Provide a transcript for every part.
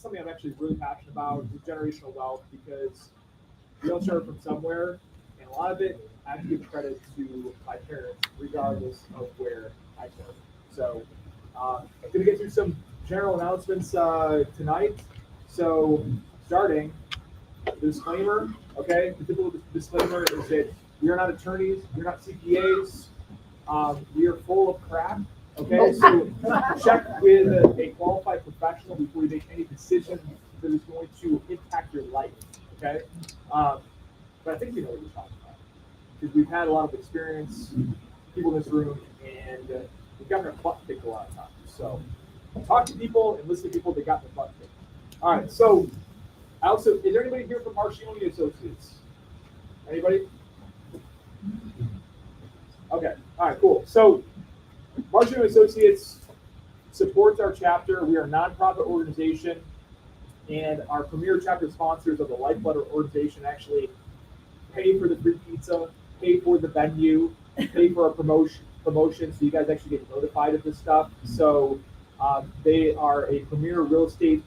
something I'm actually really passionate about, is generational wealth, because we all start from somewhere, and a lot of it I have to give credit to my parents, regardless of where I started. So I'm going to get through some general announcements tonight. So starting, the disclaimer, okay? The typical disclaimer is that we are not attorneys, we're not CPAs, we are full of crap. Okay, so check with a qualified professional before you make any decision that is going to impact your life. Okay, but I think you know what you're talking about, because we've had a lot of experience, people in this room, and we've gotten our butt kicked a lot of times. So talk to people and listen to people that got their butt kicked. All right, so is there anybody here from Marcioni Associates? Anybody? Okay, all right, cool. So Marcioni Associates supports our chapter. We are a nonprofit organization, and our premier chapter sponsors of the Lifeblood organization actually pay for the free pizza, pay for the venue, pay for our promotion, so you guys actually get notified of this stuff. So they are a premier real estate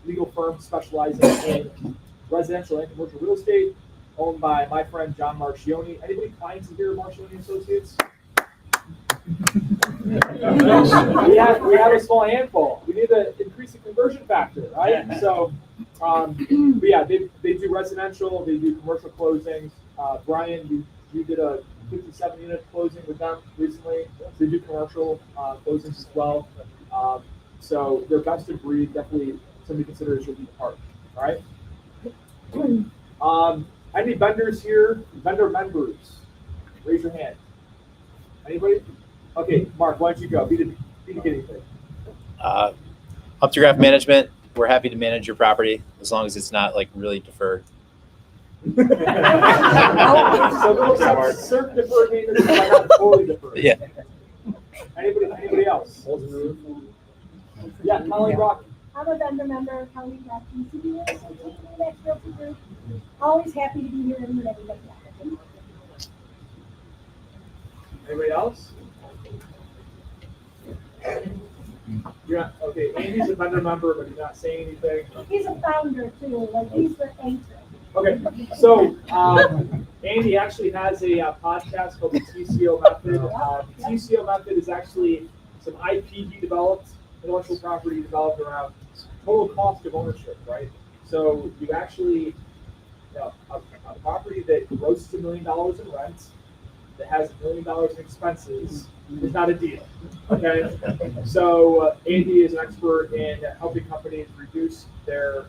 legal firm specializing in residential and commercial real estate, owned by my friend John Marcioni. Anybody clients in here at Marcioni Associates? we have a small handful. We need to increase the conversion factor, right? So, but yeah, they do residential, they do commercial closings. Brian, you did a 57-unit closing with them recently. They do commercial closings as well. So they're best of breed. Definitely something to consider should be part. All right. Any vendors here? Vendor members? Raise your hand. Anybody? Okay, Mark, why don't you go? Be the guinea pig. Optograph Management, we're happy to manage your property as long as it's not like really deferred. So certain deferred maintenance, but not totally deferred. Yeah. Anybody else? Yeah, Colleen Rock. I'm a vendor member of County Captain CBS, next Realty Group. Always happy to be here and meet everybody. Anybody else? You're not, okay, Andy's a vendor member, but he's not saying anything. He's a founder too, like he's the anchor. Okay, so Andy actually has a podcast called the TCO Method. TCO Method is actually some IP he developed, intellectual property developed around total cost of ownership, right? So you actually, a property that grosses $1 million in rent, that has $1 million in expenses, is not a deal. Okay, so Andy is an expert in helping companies reduce their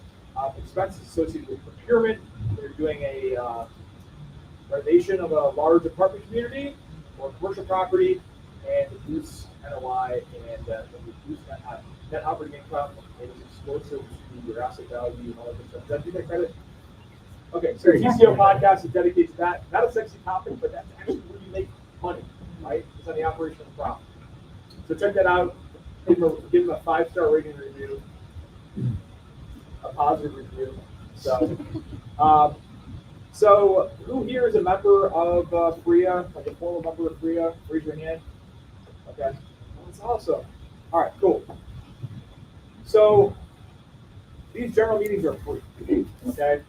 expenses associated with procurement. They're doing a renovation of a large apartment community or commercial property, and reduce NOI and reduce net operating income, and it's explosive to your asset value and all that good stuff. Does that give that credit? Okay, so TCO podcast is dedicated to that. Not a sexy topic, but that's actually where you make money, right? It's on the operation of the profit. So check that out. Give them a 5-star rating and review, a positive review. So who here is a member of FRIA, like a former member of FRIA? Raise your hand. Okay, that's awesome. All right, cool. So these general meetings are free. Okay.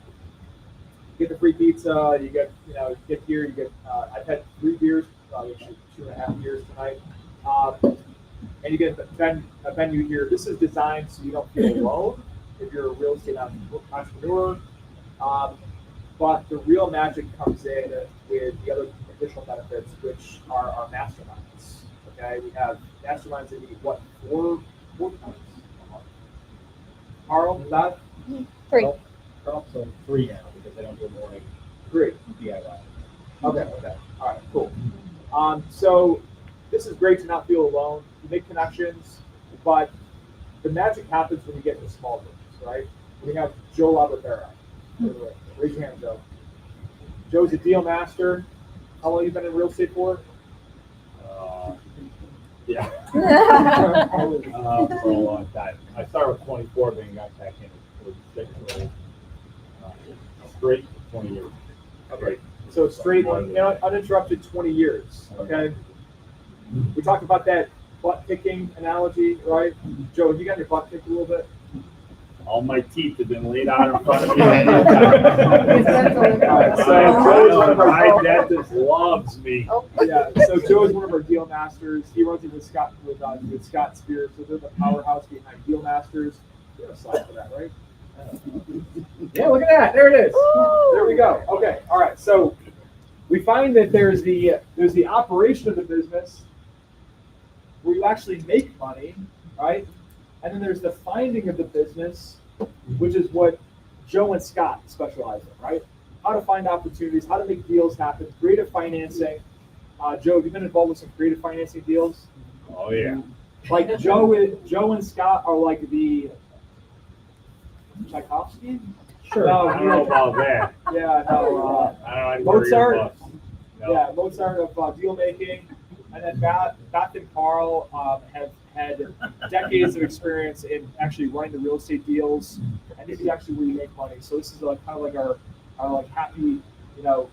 You get the free pizza. You get, you get here. You get. I've had 3 beers, actually 2.5 beers tonight. And you get a venue here. This is designed so you don't feel alone if you're a real estate entrepreneur. But the real magic comes in with the other additional benefits, which are our masterminds. Okay, we have masterminds that meet what, 4 times? Carl, Beth? 3. Carl? So 3 now because they don't do morning 3. DIY. Okay. All right, cool. So this is great to not feel alone. You make connections, but the magic happens when you get in the small groups, right? We have Joe Labavera. Raise your hand, Joe. Joe's a deal master. How long have you been in real estate for? Yeah. For a long time. I started with 24, then got back in at 46. So, straight 20 years. Okay. So straight, uninterrupted 20 years. Okay. We talked about that butt kicking analogy, right? Joe, you got your butt kicked a little bit? All my teeth have been laid out in front of me. My dentist loves me. Yeah, so Joe is one of our deal masters. He runs it with Scott Spears. So they're the powerhouse behind Deal Masters. You have a slide for that, right? Yeah, look at that. There it is. There we go. Okay. All right. So we find that there's the operation of the business where you actually make money, right? And then there's the finding of the business, which is what Joe and Scott specialize in, right? How to find opportunities, how to make deals happen, creative financing. Joe, have you been involved with some creative financing deals? Oh, yeah. Like Joe and Scott are like the Tchaikovsky? Sure. No, I don't know about that. Yeah, no. I don't know. Mozart? No. Yeah, Mozart of deal making. And then Beth and Carl have had decades of experience in actually running the real estate deals, and this is actually where you make money. So this is like kind of like our like happy, love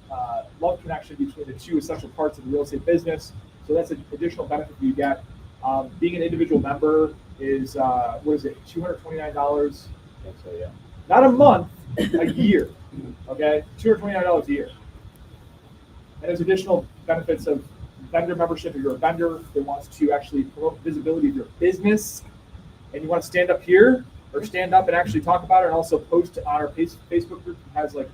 connection between the two essential parts of the real estate business. So that's an additional benefit you get. Being an individual member is what is it, $229? So, yeah. Not a month, a year. Okay, $229 a year. And there's additional benefits of vendor membership. If you're a vendor that wants to actually promote visibility of your business, and you want to stand up here or stand up and actually talk about it, and also post on our Facebook group that has like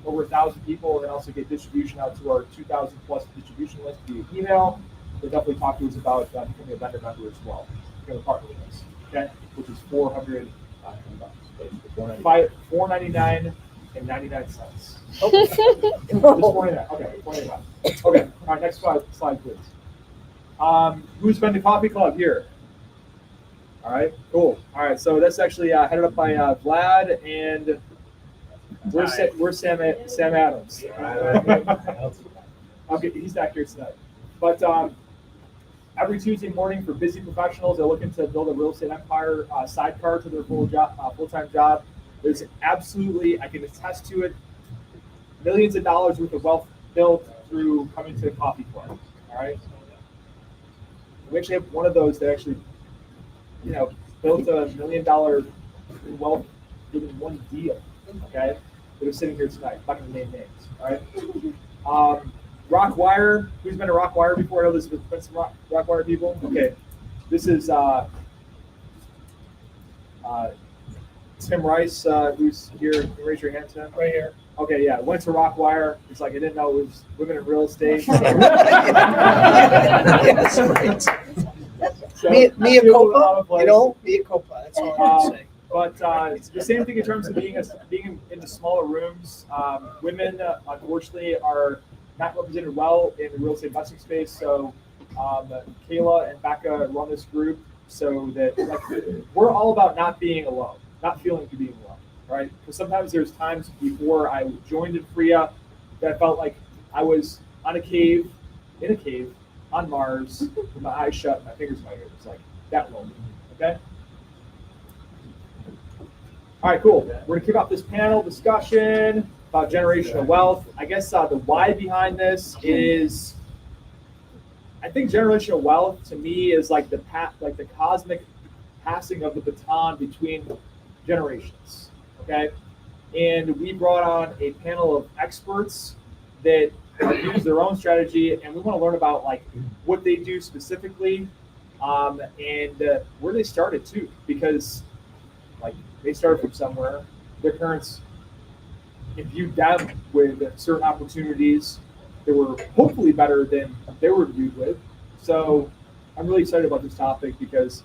over 1,000 people, and also get distribution out to our 2,000 plus distribution list via email. They definitely talk to us about becoming a vendor member as well. Becoming a partner with us, okay? Which is $499 and 99 cents. Just 49. Okay, 49. Okay. All right. Next slide, please. Who's been to Coffee Club here? All right. Cool. All right. So that's actually headed up by Vlad and where's Sam Adams? Okay, he's not here tonight. But every Tuesday morning for busy professionals that are looking to build a real estate empire, sidecar to their full-time job, there's absolutely, I can attest to it, millions of dollars worth of wealth built through coming to the Coffee Club. All right. We actually have one of those that actually, built $1 million wealth within one deal. Okay. That are sitting here tonight. I'm not going to name names. All right. Rockwire. Who's been to Rockwire before? I know there's been some Rockwire people. Okay. This is Tim Rice, who's here. Can you raise your hand, Tim? Right here. Okay, yeah. Went to Rockwire. It's like I didn't know it was women in real estate. Yes, right. So, Mea culpa, place. mea culpa. That's all I can say. But it's the same thing in terms of being in the smaller rooms. Women, unfortunately, are not represented well in the real estate investing space. So Kayla and Becca run this group so that we're all about not being alone, not feeling to being alone, right? Because sometimes there's times before I joined in FRIA that I felt like I was in a cave on Mars with my eyes shut, my fingers in my ears, like that moment. Okay. All right, cool. We're gonna kick off this panel discussion about generational wealth. I guess the why behind this is, I think generational wealth to me is like the cosmic passing of the baton between generations. Okay, and we brought on a panel of experts that use their own strategy, and we want to learn about like what they do specifically, and where they started too, because like they started from somewhere. Their parents imbued them with certain opportunities that were hopefully better than they were imbued with. So I'm really excited about this topic because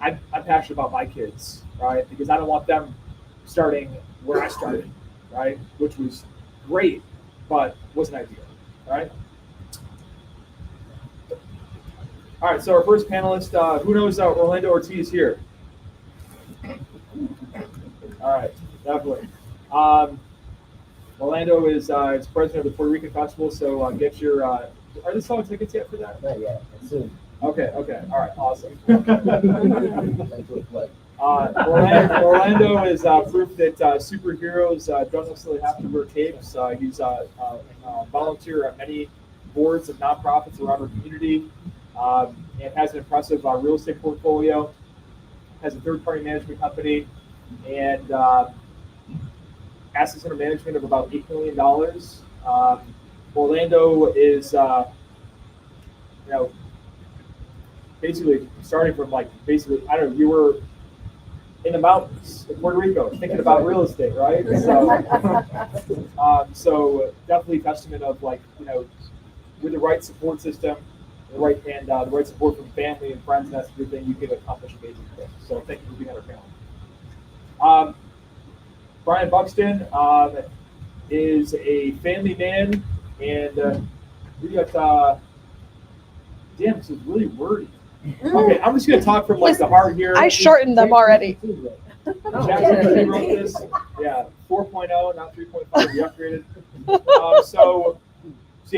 I'm passionate about my kids, right? Because I don't want them starting where I started, right? Which was great, but wasn't ideal, right? All right, so our first panelist, who knows Orlando Ortiz here? All right, definitely. Orlando is president of the Puerto Rican Festival, so get your, are they selling tickets yet for that? Not yet, soon. Okay, all right, awesome. Thanks for the plug. Orlando is proof that superheroes don't necessarily have to wear capes. He's a volunteer at many boards of nonprofits around our community, and has an impressive real estate portfolio, has a third-party management company, and assets under management of about $8 million. Orlando is, basically starting from I don't know, you were in the mountains in Puerto Rico thinking about real estate, right? So definitely testament of with the right support system, the right support from family and friends, and that's everything you can accomplish amazing things. So thank you for being on our panel. Brian Buxton is a family man, and we got damn, this is really wordy. Okay, I'm just gonna talk from the heart here. I shortened them already. Jackson wrote this. Yeah, 4.0, not 3.5. We upgraded.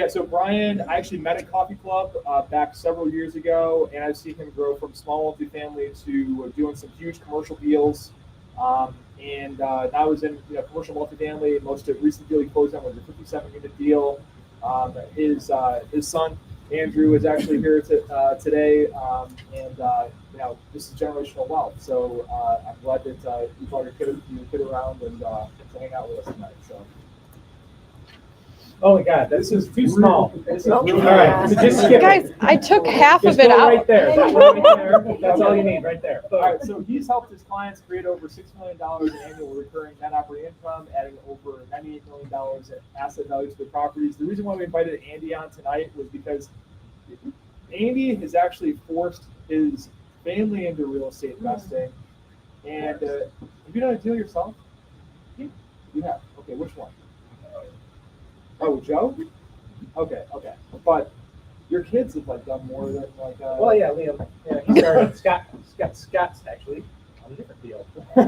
So Brian, I actually met at Coffee Club back several years ago, and I've seen him grow from small multifamily to doing some huge commercial deals. And now he's in commercial multifamily. Most of recent deal he closed on was a 57-unit deal. His son Andrew is actually here today, and this is generational wealth. So I'm glad that you brought your kid around and to hang out with us tonight. So. Oh my God, this is too small. This is really all right, so just skip Guys, it. I took half Just of it go out. right there. That one right there. That's all you need, right there. All right, so he's helped his clients create over $6 million in annual recurring net operating income, adding over $98 million in asset value to their properties. The reason why we invited Andy on tonight was because Andy has actually forced his family into real estate investing. And have you done a deal yourself? You have. Okay, which one? Oh, Joe? Okay. But your kids have done more than Well, yeah, Liam. Yeah, he started. Scott's actually on a different deal. So,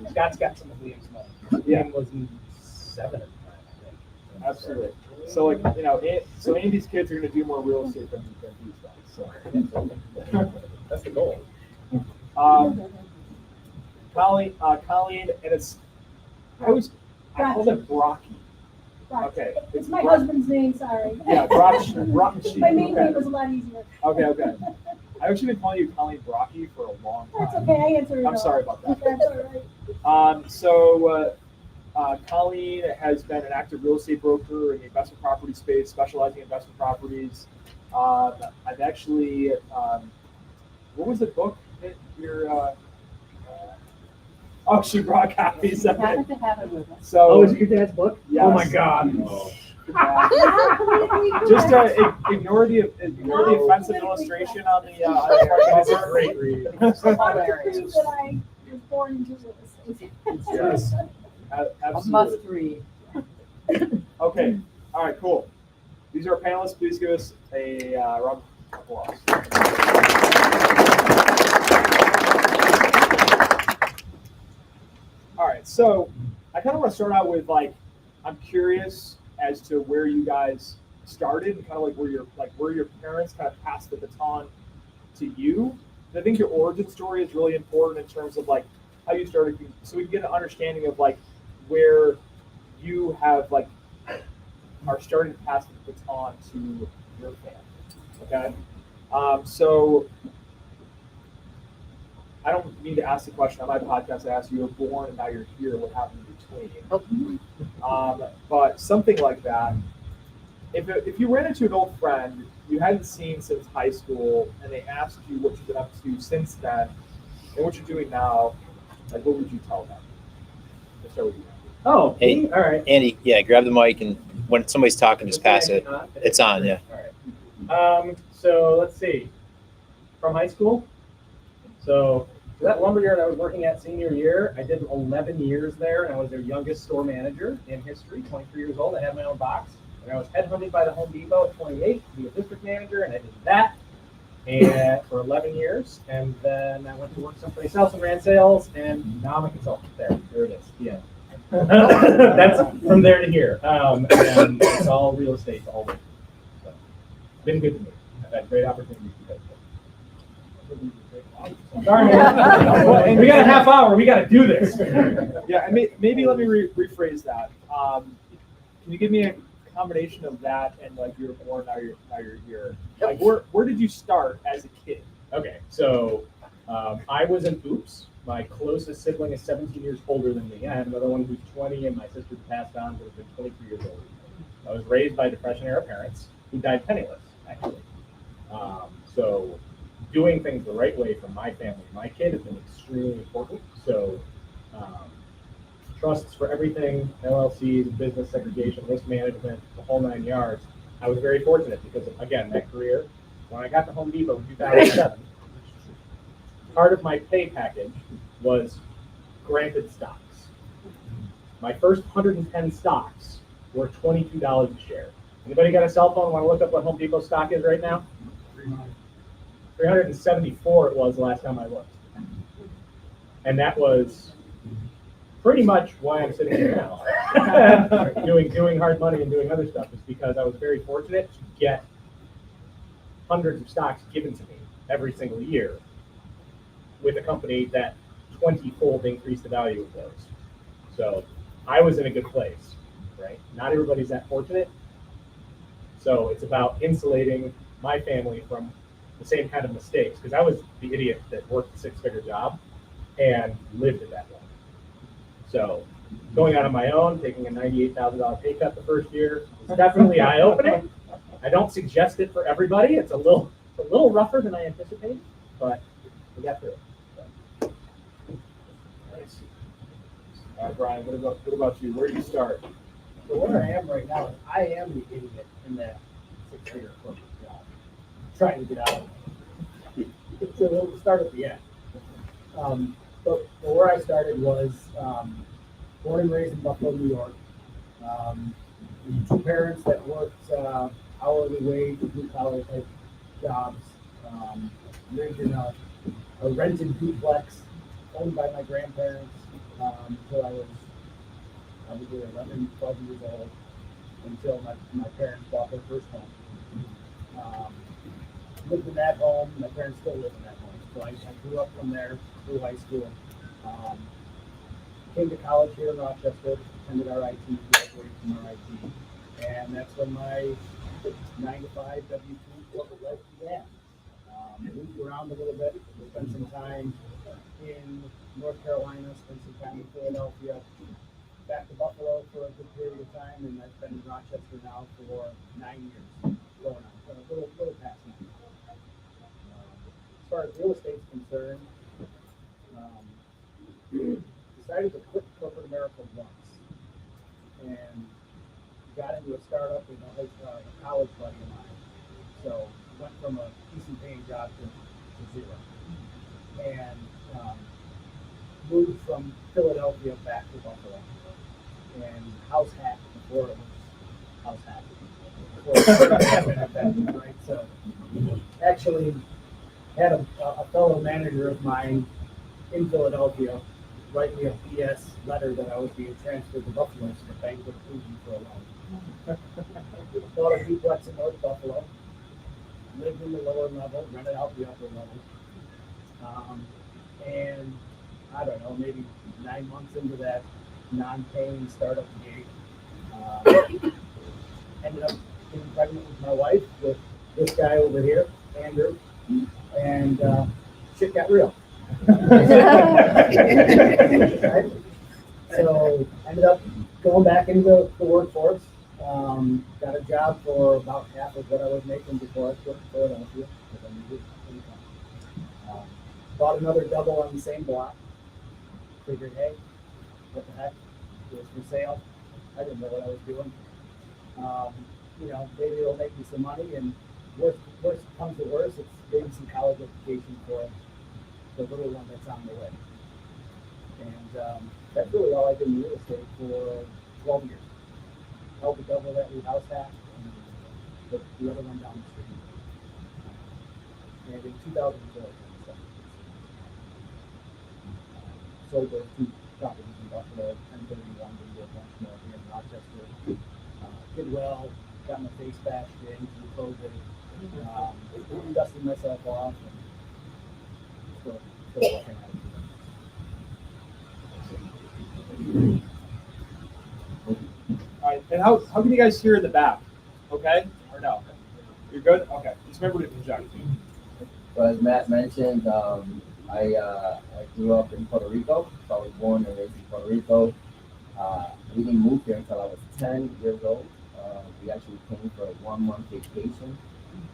Scott's got some of Liam's money. Yeah. Liam was in 7 at the time, I think. Absolutely. So so Andy's kids are going to do more real estate than he's done. So That's the goal. Colleen, and I called it Brocky. Okay. It's my husband's name, sorry. Yeah, Brocky. My main name was a lot easier. Okay. I've actually been calling you Colleen Brocky for a long time. That's okay, I answered it. I'm sorry about that. That's all right. Colleen has been an active real estate broker in the investment property space, specializing in investment properties. I've actually, what was the book that you're, oh, she brought copies of it. So, is it your dad's book? Yes. Oh my God. Just ignore the offensive illustration on the That's a great read. Proof that I was born into real estate. Yes. Absolutely. Okay. All right. Cool. These are our panelists. Please give us a round of applause. All right. So I kind of want to start out with I'm curious as to where you guys started and kind of where your parents kind of passed the baton to you. And I think your origin story is really important in terms of how you started, so we can get an understanding of where you have are starting to pass the baton to your family. Okay, so I don't need to ask the question on my podcast. I asked you were born and now you're here. What happened in between? But something like that. If you ran into an old friend you hadn't seen since high school and they asked you what you've been up to since then and what you're doing now, what would you tell them? Let's start with you. Oh, Hey. all right. Andy, yeah, grab the mic and when somebody's talking, just pass it. It's on, yeah. All right. So let's see. From high school. So that lumberyard I was working at senior year, I did 11 years there, and I was their youngest store manager in history. 23 years old. I had my own box, and I was headhunted by the Home Depot at 28 to be a district manager, and I did that and for 11 years. And then I went to work someplace else and ran sales, and now I'm a consultant. There it is. Yeah. That's from there to here. And it's all real estate all the way. So, been good to me. I've had great opportunities because of it. Darn it. We got a half hour. We got to do this. Yeah, and maybe let me rephrase that. Can you give me a combination of that and you were born, now you're here? Where did you start as a kid? Okay, so I was an oops My closest sibling is 17 years older than me. I have another one who's 20, and my sister passed on would have been 23 years old. I was raised by Depression-era parents who died penniless, actually. So doing things the right way for my family, my kid, has been extremely important. So trusts for everything, LLCs, business segregation, risk management, the whole 9 yards. I was very fortunate because, again, that career, when I got to Home Depot in 2007, part of my pay package was granted stocks. My first 110 stocks were $22 a share. Anybody got a cell phone? Want to look up what Home Depot stock is right now? 374 it was the last time I looked. And that was pretty much why I'm sitting here now, doing hard money and doing other stuff, is because I was very fortunate to get hundreds of stocks given to me every single year with a company that 20-fold increased the value of those. So I was in a good place, right? Not everybody's that fortunate. So it's about insulating my family from the same kind of mistakes, because I was the idiot that worked a six-figure job and lived it that way. So going out on my own, taking a $98,000 pay cut the first year was definitely eye-opening. I don't suggest it for everybody. It's a little rougher than I anticipated, but we got through it. So. Nice. All right, Brian, what about you? Where do you start? So where I am right now, is I am the idiot in that six-figure corporate job, trying to get out of it. So we'll start at the end. But where I started was born and raised in Buffalo, New York. Two parents that worked hourly wage, blue-collar type jobs. Lived in a rented duplex owned by my grandparents until I was probably 11, 12 years old, until my parents bought their first home. Lived in that home. My parents still live in that home. So I grew up from there through high school. Came to college here in Rochester, attended RIT, graduated from RIT. And that's when my 9-to-5 W-2 corporate life began. Moved around a little bit, spent some time in North Carolina, spent some time in Philadelphia, back to Buffalo for a good period of time, and I've been in Rochester now for 9 years, going on, so a little past 9 years. As far as real estate is concerned, decided to quit corporate America once, and got into a startup with a college buddy of mine. So went from a decent paying job to zero, and moved from Philadelphia back to Buffalo, and house hacked before it was house hacked. Before it was right? So actually had a fellow manager of mine in Philadelphia write me a BS letter that I was being transferred to Buffalo so the bank would approve me for a loan. Bought a duplex in North Buffalo, lived in the lower level, rented out the upper level. And I don't know, maybe 9 months into that non-paying startup gig, ended up getting pregnant with my wife, with this guy over here, Andrew, and shit got real. Right? So ended up going back into the workforce. Got a job for about half of what I was making before I quit Philadelphia, because I needed income. Bought another double on the same block. Figured, hey, what the heck? It was for sale. I didn't know what I was doing. Maybe it'll make me some money, and worst comes to worst, it's maybe some college education for the little one that's on the way. And that's really all I did in real estate for 12 years. Held the double that we house hacked, and put the other one down the street. And in 2004, sold those two properties in Buffalo, 1031, did a bunch more here in Rochester. Did well, got my face bashed in through COVID, dusted myself off, and still working on it. All right, and how can you guys hear in the back? Okay, or no? You're good? Okay, just remember to project. So as Matt mentioned, I grew up in Puerto Rico, so I was born and raised in Puerto Rico. We didn't move here until I was 10 years old. We actually came for a 1 month vacation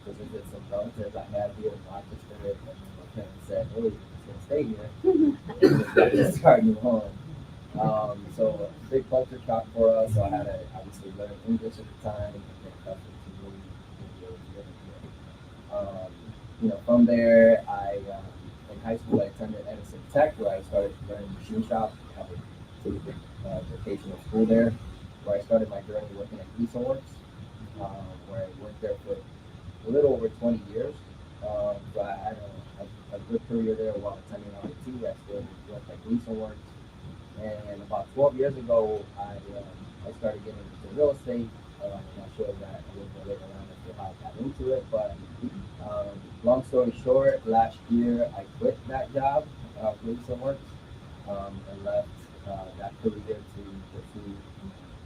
to visit some relatives I had here in Rochester. And my parents said, "Hey, you're just gonna stay here. We're gonna start a new home." So a big culture shock for us. So I had to obviously learn English at the time and get accustomed to really living here. From there, in high school I attended Edison Tech, where I started learning machine shop. I have a pretty big vocational school there, where I started my journey working at Gleason Works, where I worked there for a little over 20 years. So I had a good career there while attending RIT. I still worked at Gleason Works. And about 12 years ago, I started getting into real estate. I'm not sure that a little bit later on as to how I got into it, but long story short, last year I quit that job, Gleason Works, and left that career to pursue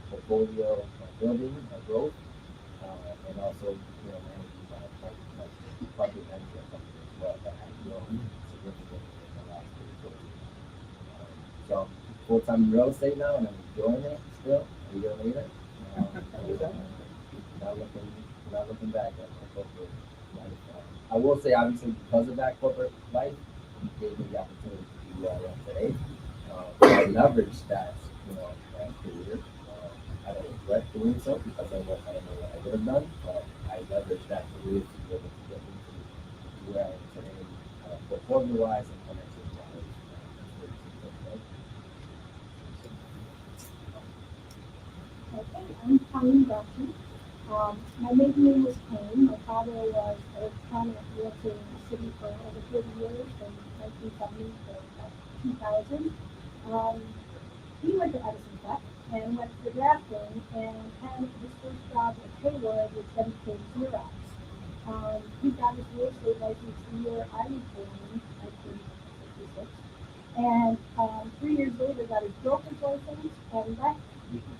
portfolio building and growth, and also managing my property management company as well that has grown significantly in the last 3 years. So I'm full-time in real estate now, and I'm enjoying it still a year later. Not looking back at my corporate life. I will say, obviously, because of that corporate life, it gave me the opportunity to do where I am today. I leveraged that, that career. I don't regret doing so because I don't know what I would have done, but I leveraged that career to be able to get into where I am today, portfolio-wise and financial-wise. Okay, I'm Colleen Dawson. My maiden name was Kane. My father was a prominent realtor in the city for over 30 years, from 1970 to about 2000. He went to Edison Tech and went for drafting and had his first job at Hayward, which then became Xerox. He got his real estate license the year I was born, 1966. And 3 years later got his broker's license and left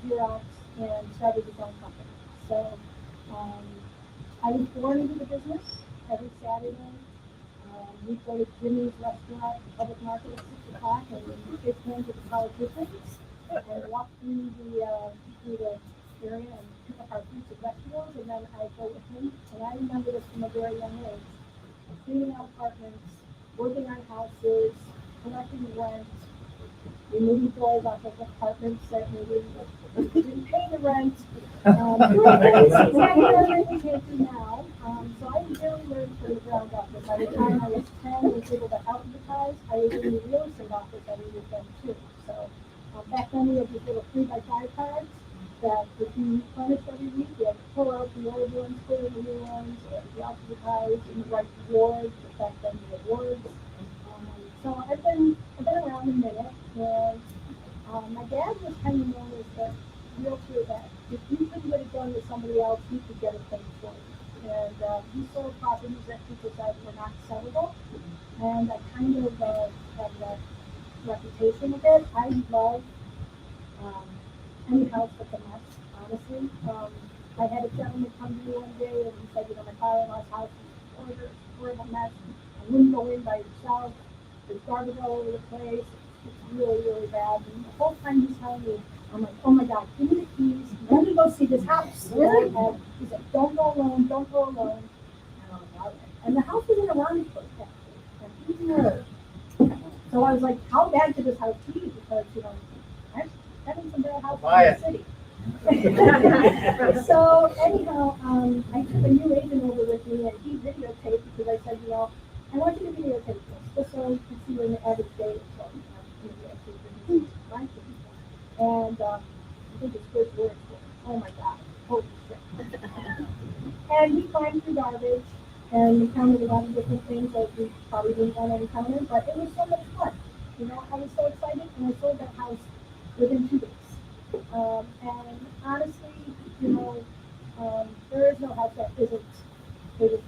Xerox and started his own company. So I was born into the business every Saturday. We go to Jimmy's restaurant, public market at 6 o'clock, and we shake hands with the politicians and walk through the area and pick up our fruits and vegetables, and then I go with him. And I remember this from a very young age. Cleaning out apartments, working on houses, collecting rent, removing doors off of apartments that maybe didn't pay the rent. Exactly what we can't do now. So I really learned from the ground up. By the time I was 10 and was able to advertise, I was in the real estate office every weekend too. So back then we had these little 3x5 cards that would be replenished every week. We had to pull out the old ones, put in the new ones, and we advertise in the right wards, back then the awards. So I've been around a minute, and my dad was kind of known as the realtor that if you couldn't get it done with somebody else, he could get it done for you. And he sold properties that people said were not sellable, and I kind of have that reputation with it. I love any house that's a mess, honestly. I had a gentleman come to me one day and he said, my father-in-law's house is a horrible mess. I wouldn't go in by yourself. There's garbage all over the place. It's really, really bad. And the whole time he's telling me, I'm like, oh my God, give me the keys. Let me go see this house. And he said, don't go alone, don't go alone. And the house was in a Ronnieburg, actually. So I was like, how bad could this house be? Because, I'm having some bad houses in the city. So anyhow, I took a new agent over with me, and he videotaped because I said, I want you to videotape this, just so you can see when the average day is from. And I think his first words were, oh my God, holy shit. And we climbed through garbage and encountered a lot of different things that we probably didn't want to encounter, but it was so much fun. I was so excited, and I sold that house within 2 days. And honestly, there is no house that isn't sold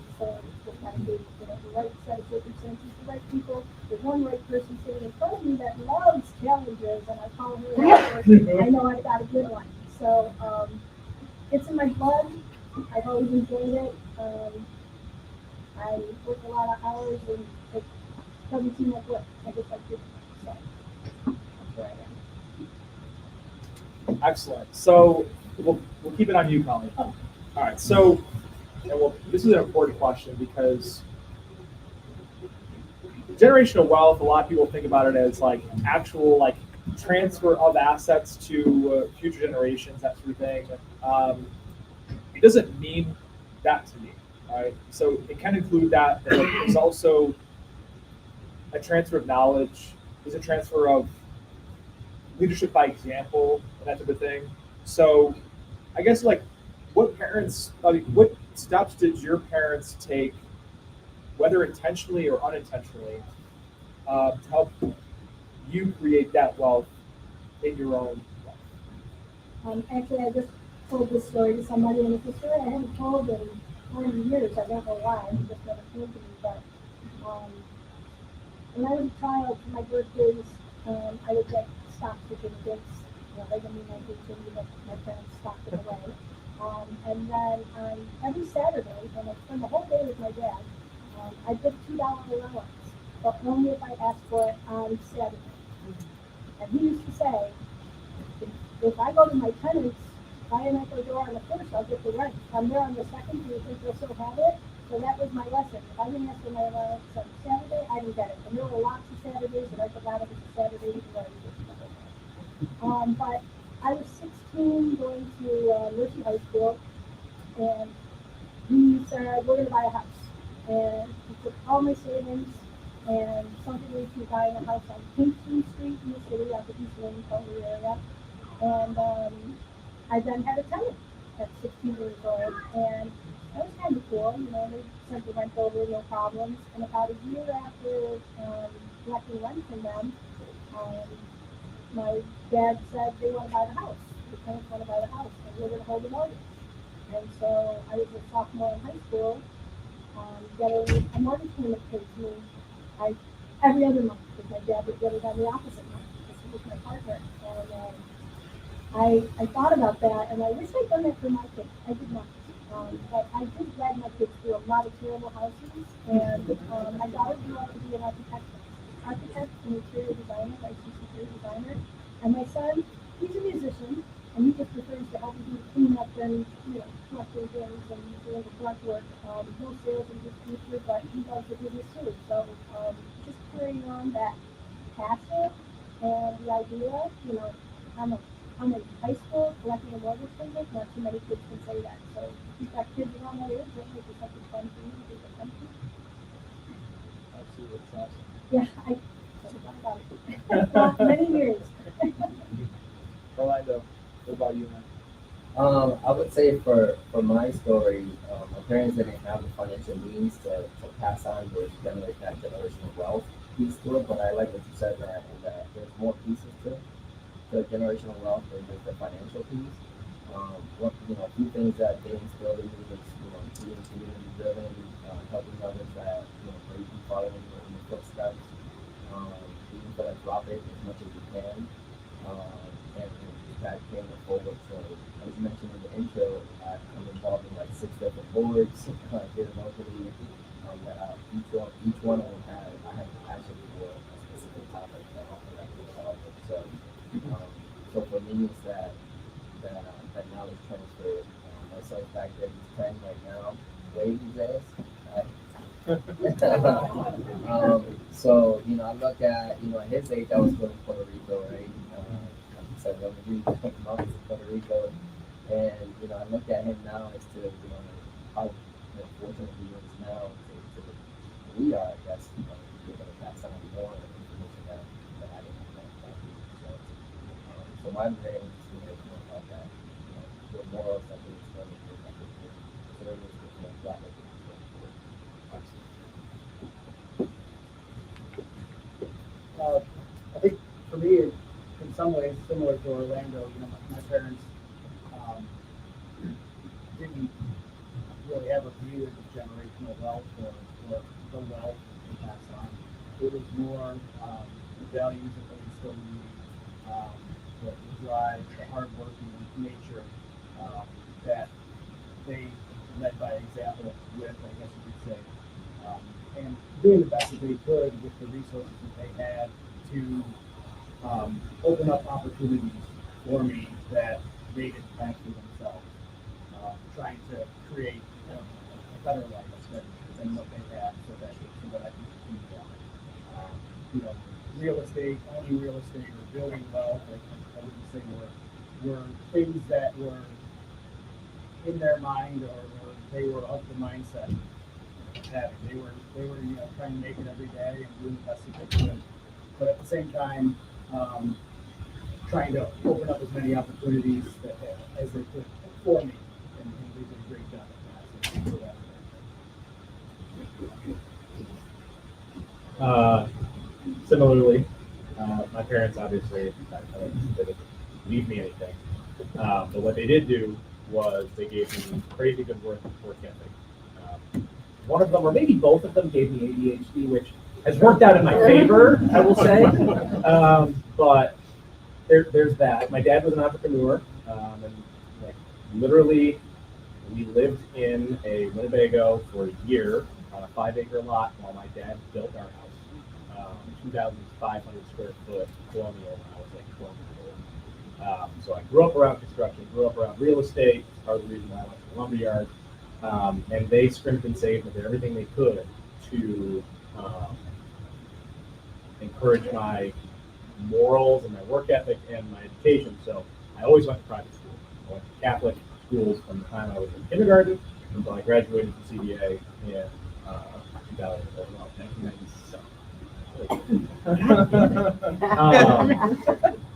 with that big, the right set of circumstances, the right people. There's one right person sitting in front of me that loves challenges, and I call her. I know I've got a good one. So it's in my blood. I've always enjoyed it. I work a lot of hours and doesn't seem like work. I just like doing it. So that's where I am. Excellent. So we'll keep it on you, Colleen. Oh. All right. So, this is an important question because generational wealth, a lot of people think about it as like actual like transfer of assets to future generations, that sort of thing. It doesn't mean that to me, right? So it can include that, but there's also a transfer of knowledge. There's a transfer of leadership by example, and that type of thing. So I guess like what steps did your parents take, whether intentionally or unintentionally, to help you create that wealth in your own life? Actually, I just told this story to somebody, and it's a story I haven't told in 20 years. I don't know why. It just never came to me. But when I was a child, for my birthdays, I would get stock certificates. They didn't mean anything to me, but my parents stocked them away. And then every Saturday, when I spend the whole day with my dad, I get $2 allowance, but only if I ask for it on Saturday. And he used to say, if I go to my tenants, buy an Echo door on the first, I'll get the rent. If I'm there on the second, do you think they'll still have it? So that was my lesson. If I didn't ask for my allowance on Saturday, I didn't get it. And there were lots of Saturdays that I forgot it was a Saturday before I was but I was 16 going to Mercy High School, and he said, we're going to buy a house. And he took all my savings and something to buy a house on Kingston Street in the city, out the East Winnie area. And I then had a tenant at 16 years old, and that was kind of cool. They sent the rent over, no problems. And about a year after collecting rent from them, my dad said they want to buy the house. The tenants want to buy the house, and we're going to hold the mortgage. And so I was a sophomore in high school, getting a mortgage payment paid to me every other month, because my dad would get it on the opposite month, because he was my partner. And I thought about that, and I wish I'd done that for my kids. I did not. But I did drag my kids through a lot of terrible houses, and my daughter grew up to be an architect and interior designer, licensed interior designer. And my son, he's a musician, and he just prefers to help me do cleanup and, collecting things and doing the grunt work. No sales in his future, but he loves the business too. So just carrying on that passion and the idea, I'm in high school collecting a mortgage payment. Not too many kids can say that. So if you've got kids around that age, that makes it something fun for you to do the country. Absolutely, it's awesome. Yeah, I thought about it. Many years. Orlando, what about you, man? I would say for my story, my parents didn't have the financial means to pass on or generate that generational wealth piece to it, but I like what you said, that there's more pieces to generational wealth than just the financial piece. A few things that they instilled in me was, being community driven, helping others that, maybe following in the footsteps, being philanthropic as much as you can, and that came forward. So as you mentioned in the intro, I'm involved in like 6 different boards here locally. Each one of them I have a passion for a specific topic that I can involved with. So for me, it's that knowledge transfer. My son's back there, he's 10 right now, waving his ass. So I look at at his age, I was going to Puerto Rico, right? Like you said, mom is in Puerto Rico, and I look at him now as to how fortunate he is now to we are. I guess we're going to pass on more information that I didn't know. So my brain is more about that. The morals that we explain to people. So there was that. I think for me, in some ways, similar to Orlando, my parents didn't really have a view of generational wealth or the wealth to pass on. It was more the values that they instilled in me, the drive, the hardworking nature that they led by example with, I guess you could say. and doing the best that they could with the resources that they had to open up opportunities for me that they didn't have for themselves, trying to create a better life than what they had so that I can continue on. You know, real estate, owning real estate, or building wealth, I wouldn't say were things that were in their mind or they were of the mindset of having. They were trying to make it every day and doing the best that they could. But at the same time, trying to open up as many opportunities as they could for me. And they did a great job at that. So for that. Similarly, my parents obviously didn't leave me anything. But what they did do was they gave me crazy good work ethic. One of them, or maybe both of them, gave me ADHD, which has worked out in my favor, I will say. But there's that. My dad was an entrepreneur, and like literally, we lived in a Winnebago for a year on a 5-acre lot while my dad built our house. 2,500 square foot colonial when I was like 12 years old. So I grew up around construction, grew up around real estate. Part of the reason why I went to the lumberyard. And they scrimped and saved and did everything they could to encourage my morals and my work ethic and my education. So I always went to private school. I went to Catholic schools from the time I was in kindergarten until I graduated from CBA in 1997.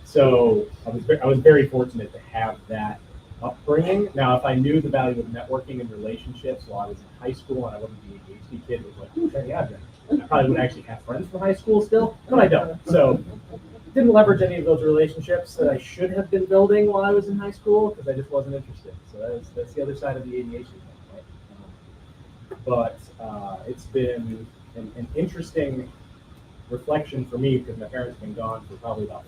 So I was very fortunate to have that upbringing. Now, if I knew the value of networking and relationships while I was in high school and I wasn't the ADHD kid, it was like, ooh, shiny object. I probably would actually have friends from high school still, but I don't. So didn't leverage any of those relationships that I should have been building while I was in high school because I just wasn't interested. So that's the other side of the ADHD thing, right? But it's been an interesting reflection for me because my parents have been gone for probably about,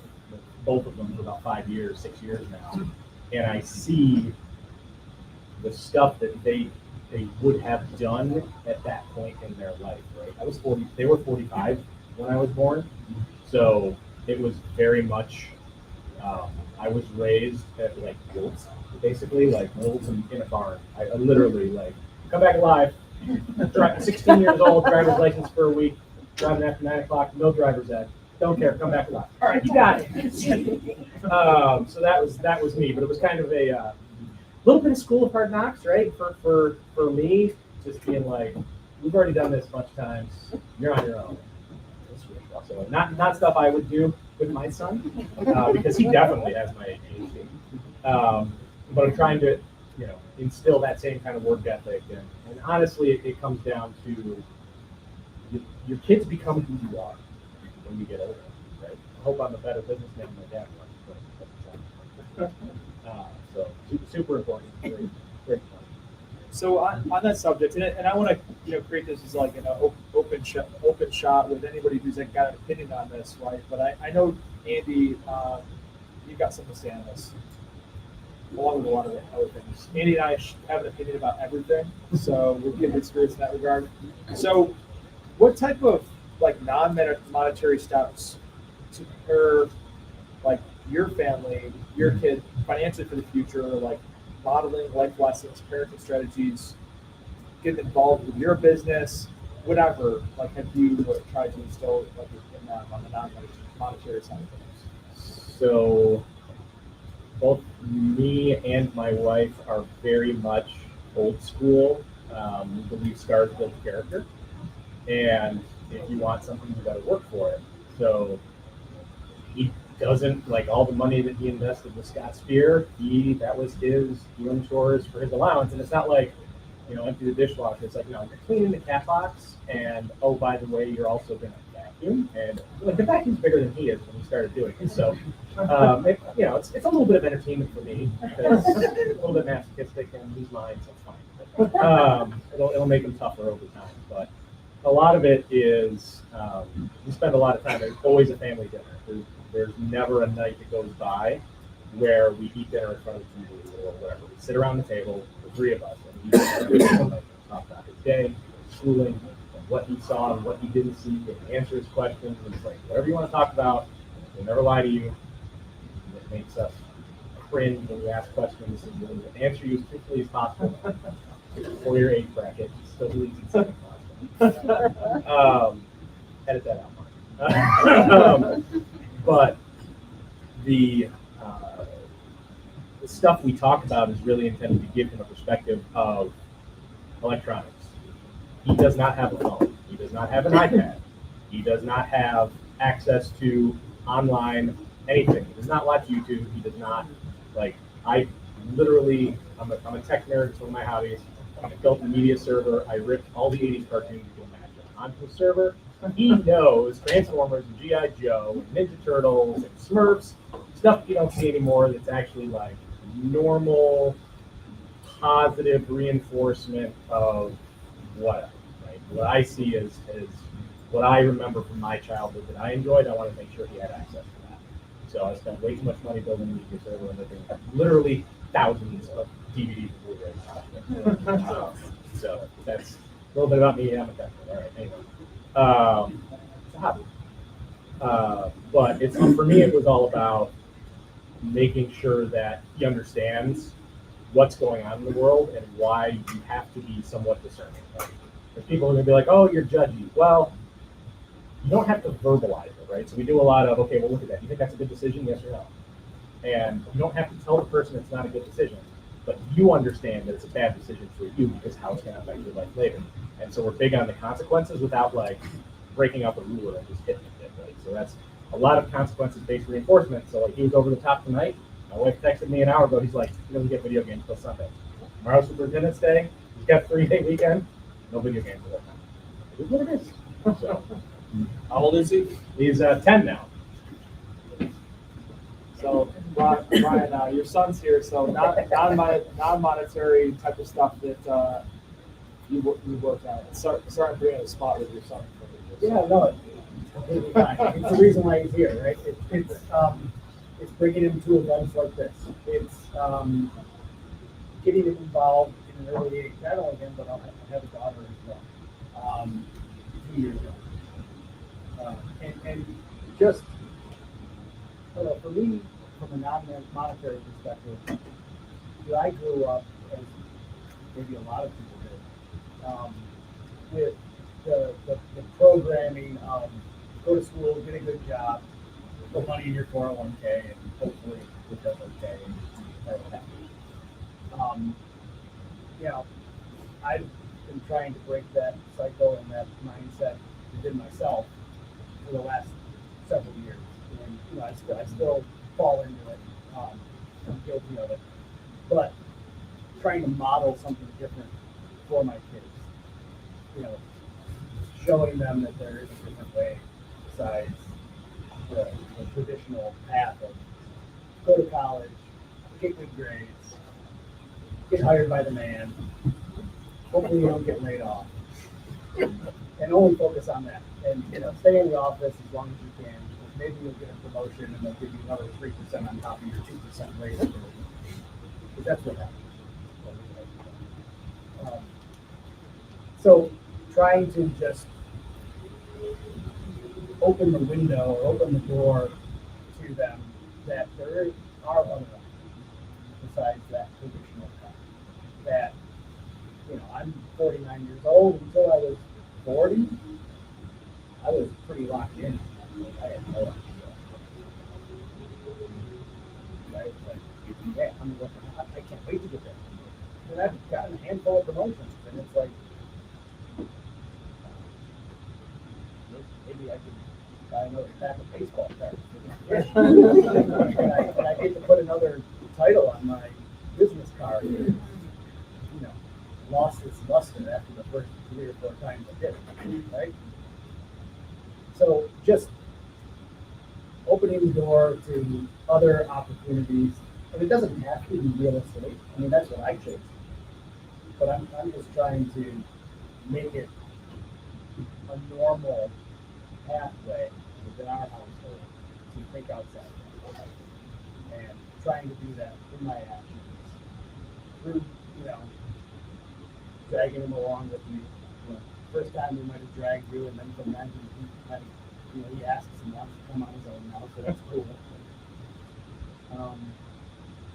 both of them for about 5 years, 6 years now. And I see the stuff that they would have done at that point in their life, right? I was 40, they were 45 when I was born. So it was very much, I was raised at like wolves, basically like wolves in a barn. I literally like, come back alive, 16 years old, driver's license for a week, driving after 9 o'clock, no driver's ed. Don't care, come back alive. All right, you got it. So that was me, but it was kind of a little bit of school of hard knocks, right? For me, just being like, we've already done this a bunch of times. You're on your own. So not stuff I would do with my son because he definitely has my ADHD. But I'm trying to, instill that same kind of work ethic, and honestly, it comes down to your kids become who you are when you get older, right? I hope I'm a better businessman than my dad was. So super important. Great point. So on that subject, and I want to create this as like an open shot with anybody who's like got an opinion on this, right? But I know Andy, you've got something to say on this, along with a lot of other things. Andy and I have an opinion about everything, so we'll give experience in that regard. So, what type of like non-monetary steps to prepare like your family, your kid financially for the future, like modeling life lessons, parenting strategies, getting involved with your business, whatever, like have you tried to instill like in them on the non-monetary side of things? So both me and my wife are very much old school. We believe scars build character, and if you want something, you got to work for it. So he doesn't like all the money that he invested with Scott Spear. That was his doing chores for his allowance, and it's not like empty the dishwasher. It's like you're cleaning the cat box, and oh, by the way, you're also going to vacuum. And like the vacuum's bigger than he is when he started doing it. So it's a little bit of entertainment for me because it's a little bit masochistic, and he's mine, so it's fine. It'll make him tougher over time, but a lot of it is we spend a lot of time. There's always a family dinner. There's never a night that goes by where we eat dinner in front of the TV or whatever. We sit around the table, the three of us, and we talk about his day, schooling, what he saw and what he didn't see, and answer his questions. And it's like, whatever you want to talk about, we'll never lie to you. And it makes us cringe when we ask questions and we'll answer you as truthfully as possible for your age bracket. Still believes in second class. Edit that out, Mark. But the stuff we talk about is really intended to give him a perspective of electronics. He does not have a phone. He does not have an iPad. He does not have access to online anything. He does not watch YouTube. He does not, like, I'm a tech nerd. It's one of my hobbies. I built a media server. I ripped all the 80s cartoons you can imagine onto a server. He knows Transformers and G.I. Joe and Ninja Turtles and Smurfs, stuff you don't see anymore that's actually like normal, positive reinforcement of whatever, right? What I see is what I remember from my childhood that I enjoyed. I want to make sure he had access to that. So I spent way too much money building a media server and living literally thousands of DVDs and Blu-rays. So that's a little bit about me. I'm a tech nerd. All right, anyway. It's a hobby. But it's for me, it was all about making sure that he understands what's going on in the world and why you have to be somewhat discerning. Right? Because people are going to be like, "Oh, you're judgy." Well, you don't have to verbalize it, right? So we do a lot of, "Okay, well, look at that. You think that's a good decision? Yes or no?" And you don't have to tell the person it's not a good decision, but you understand that it's a bad decision for you because how it's going to affect your life later. And so we're big on the consequences without like breaking out the ruler and just hitting it, right? So that's a lot of consequences-based reinforcement. So like he was over the top tonight. My wife texted me an hour ago. He's like, he doesn't get video games till Sunday. Tomorrow's Superintendent's Day. He's got a 3-day weekend. No video games at that time. It is what it is. So, How old is he? he's 10 now. So, Ryan, your son's here, so non-monetary type of stuff that you work at. Starting to bring in a spot with your son. Yeah, no, it's completely fine. It's the reason why he's here, right? It's bringing him to events like this. It's getting him involved in an early age. Not only him, but I have a daughter as well. 2 years old. And just, I don't know, for me, from a non-monetary perspective, I grew up, as maybe a lot of people did, with the programming of go to school, get a good job, put money in your 401k, and hopefully it does okay, and you're happy. I've been trying to break that cycle and that mindset within myself for the last several years. And I still fall into it. I'm guilty of it. But trying to model something different for my kids. Showing them that there is a different way besides the traditional path of go to college, get good grades, get hired by the man, hopefully you don't get laid off, and only focus on that. And stay in the office as long as you can. Maybe you'll get a promotion and they'll give you another 3% on top of your 2% raise. But that's what happens. So trying to just open the window or open the door to them that there are other options besides that traditional path. That, I'm 49 years old. Until I was 40, I was pretty locked in. I had no idea. Right? Like, yeah, I can't wait to get there. And I've gotten a handful of promotions, and it's like, maybe I could buy another pack of baseball cards. and I get to put another title on my business card. Lost its luster after the first 3 or 4 times I did it, right? So just opening the door to other opportunities, and it doesn't have to be real estate. I mean, that's what I chose. But I'm just trying to make it a normal pathway within our household to think outside the box. And trying to do that in my actions through, dragging them along with me, first time we might have dragged you, and then from then he asks and wants to come on his own now, so that's cool.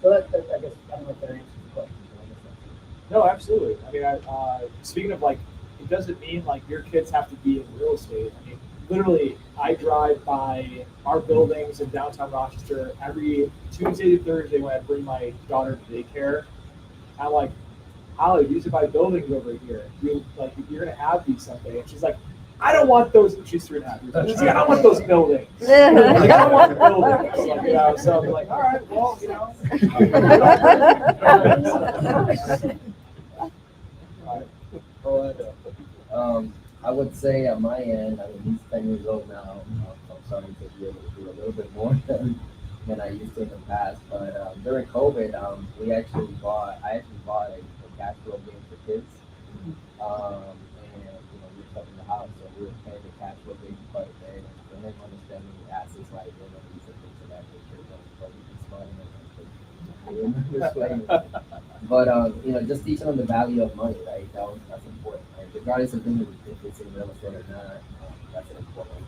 So I guess I don't know if that answers the question. But I guess that's No, absolutely. I mean, speaking of like, it doesn't mean like your kids have to be in real estate. I mean, literally, I drive by our buildings in downtown Rochester every Tuesday to Thursday when I bring my daughter to daycare. I'm like, Holly, these are my buildings over here. You're gonna have these someday. And she's like, I don't want those. She's 3.5 years old. She's like, I don't want those buildings. Like, I don't want buildings. Like, you know, so I'm like, all right, well, you know. I would say on my end, I mean, he's 10 years old now. I'm starting to be able to do a little bit more than I used to in the past. But during COVID, I actually bought a cash flow game for kids. And we were stuck in the house, so we were playing the cash flow game quite a bit. And for him understanding the assets like they're going to be some things of that nature, but just teaching them the value of money, right? That's important, right? Regardless of if it's in real estate or not, that's an important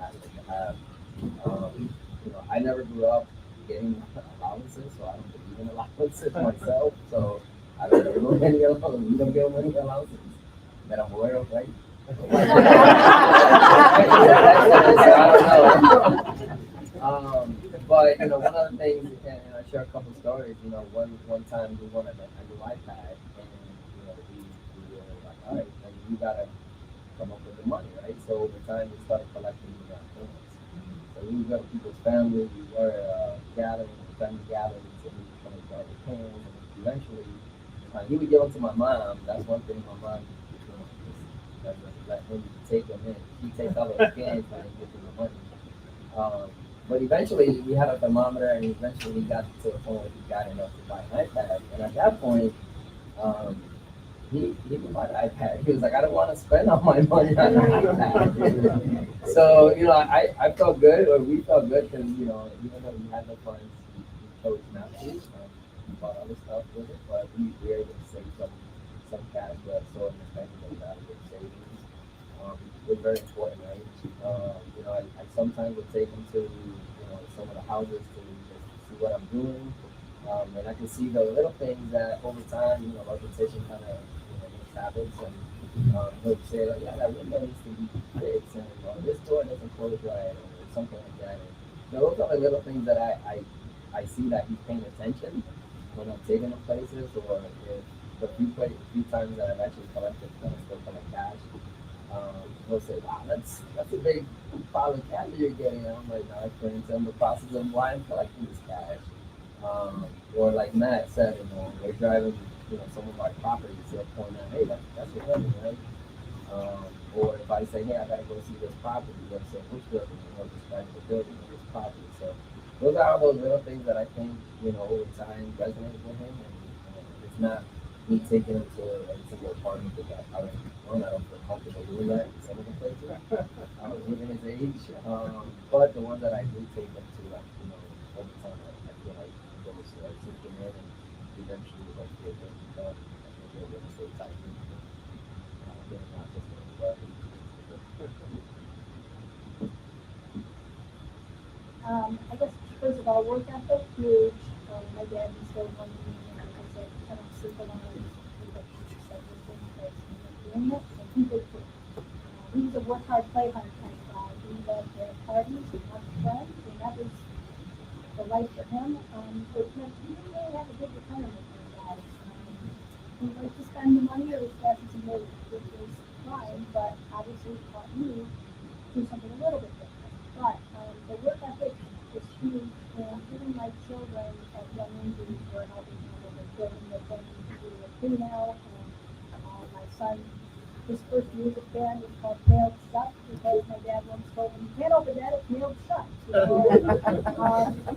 aspect to have. I never grew up getting allowances, so I don't believe in allowances myself. So I don't give any allowances. We don't give any allowances that I'm aware of, right? I don't know. But one of the things, and I share a couple stories. One time we wanted a new iPad, and we were like, all right, then you gotta come up with the money, right? So over time, we started collecting coins. So we would go to people's families, we were family gatherings, and we would come and collect the coins, and eventually, he would give them to my mom. That's one thing my mom, when you take them in, she takes all those cans and gives them the money. But eventually, we had a thermometer, and eventually we got to the point where he got enough to buy an iPad. And at that point, he didn't buy the iPad. He was like, I don't want to spend all my money on an iPad. So, I felt good, or we felt good, because, even though we had no funds, we chose not to. We bought other stuff with it, but we were able to save some cash, but so understanding the value of savings was very important, right? I sometimes would take them to, some of the houses to just see what I'm doing. And I can see the little things that over time, reputation kind of, makes habits. And he'll say, like, yeah, that window needs to be fixed, and this door doesn't close right, or something like that. And those are the little things that I see that he's paying attention when I'm taking him places, or if the few times that I've actually collected, still collect cash. He'll say, wow, that's a big pile of cash that you're getting. And I'm like, no, I explain to him the process of why I'm collecting this cash. Or like Matt said, we're driving, some of our properties, they'll point out, hey, that's your building, right? Or if I say, hey, I gotta go see this property, they'll say, which building? Or describe the building or this property. So those are all those little things that I think, over time resonate with him. And it's not me taking him to every single apartment because I don't feel comfortable doing that in some of the places. Given his age. But the ones that I do take him to, over time, I feel like I'm going to take him in, and eventually, like, get them done. I think they're going to stay tight. Not just I guess, first of all, work ethic, huge. My dad used to one of like I said, I don't sleep alone. But he said this thing because he was doing it, and he did too. He was a work hard, play hard kind of guy. He loved their parties, he loved friends, and that was the life for him. But he didn't really have a good retirement for his life. He liked to spend the money or as fast as he made it, which was fine, but obviously it taught me to do something a little bit different. But the work ethic is huge, and even my children at young ages were helping handle the children that they need to do with me now. And my son, his first music band was called Nailed Shut because my dad once told him, you can't open that, it's nailed shut.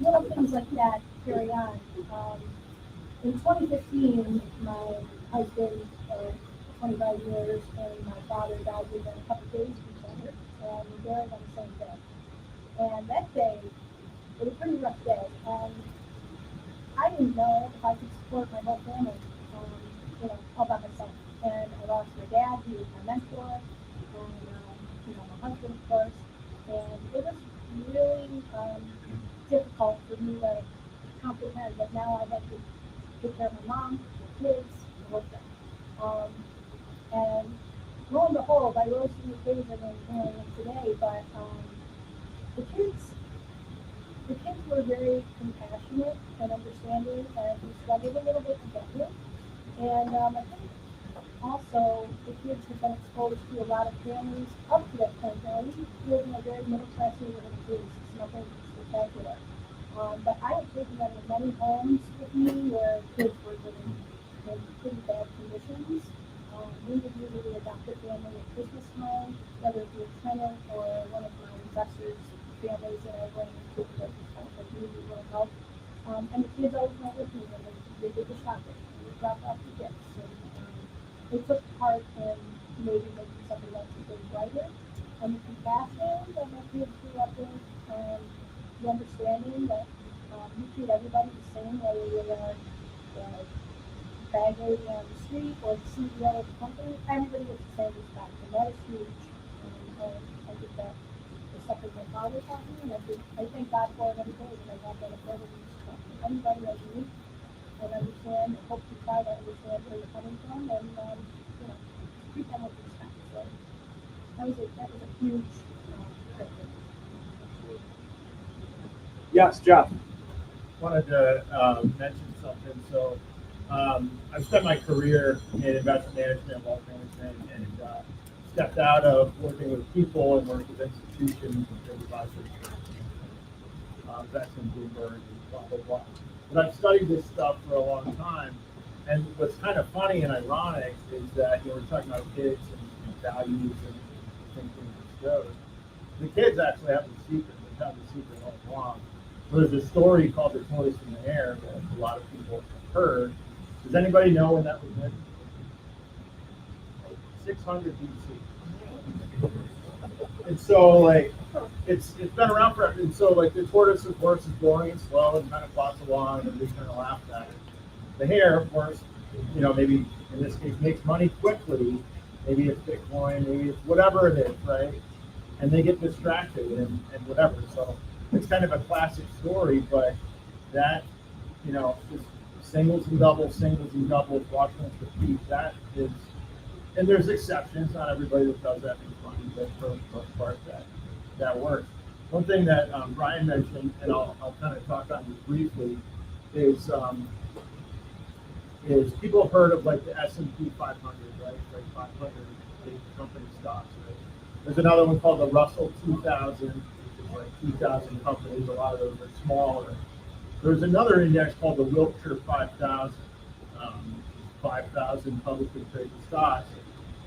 Little things like that carry on. In 2015, my husband, 25 years, and my father died within a couple days of each other, and we buried on the same day. And that day, it was a pretty rough day. I didn't know if I could support my whole family, all by myself. And a lost my dad, he was my mentor, and, my husband, of course. And it was really difficult for me to comprehend that now I had to take care of my mom, my kids, and work them. And lo and behold, I rose to the occasion and here I am today, but the kids were very compassionate and understanding, and we struggled a little bit to get here. And I think also the kids have been exposed to a lot of families up to that point. Now, we live in a very middle-class neighborhood in Greece. It's nothing spectacular. But I have taken them to many homes with me where kids were living in pretty bad conditions. We would usually adopt a family at Christmas time, whether it be a tenant or one of my investors' families that I run into that kind of like really want to help. And the kids always went with me when they did the shopping. We dropped off the gifts. And they took part in maybe making something that's a bit brighter. And the compassion that my kids grew up in, and the understanding that you treat everybody the same, whether you're the bag lady on the street or the CEO of the company, everybody gets the same respect, and that is huge. And I think that is something my father taught me, and I thank God for it every day that I have that ability to talk to anybody I meet and understand, and hope to try to understand where you're coming from, and treat them with respect. So that was a huge thing. Yes, Jeff. Wanted to mention something. So I've spent my career in investment management and wealth management, and stepped out of working with people and working with institutions and things like investment Bloomberg and blah, blah, blah. But I've studied this stuff for a long time. And what's kind of funny and ironic is that, we're talking about kids and values and thinking and shows. The kids actually have the secret. They've had the secret all along. There's a story called The Tortoise and the Hare that a lot of people have heard. Does anybody know when that was written? 600 BC. And so, it's been around forever. And so, the tortoise's horse is boring and slow and kind of plods along, and we kind of laugh at it. The hare, of course, maybe in this case makes money quickly. Maybe it's Bitcoin, maybe it's whatever it is, right? And they get distracted and whatever. So it's kind of a classic story, but that, just singles and doubles, watch once repeat. That is, and there's exceptions. Not everybody that does that makes money, but for the most part, that works. One thing that Brian mentioned, and I'll kind of talk on this briefly, is people have heard of the S&P 500, right? 500 big company stocks, right? There's another one called the Russell 2000, which is 2,000 companies. A lot of those are smaller. There's another index called the Wilshire 5000, 5,000 publicly traded stocks,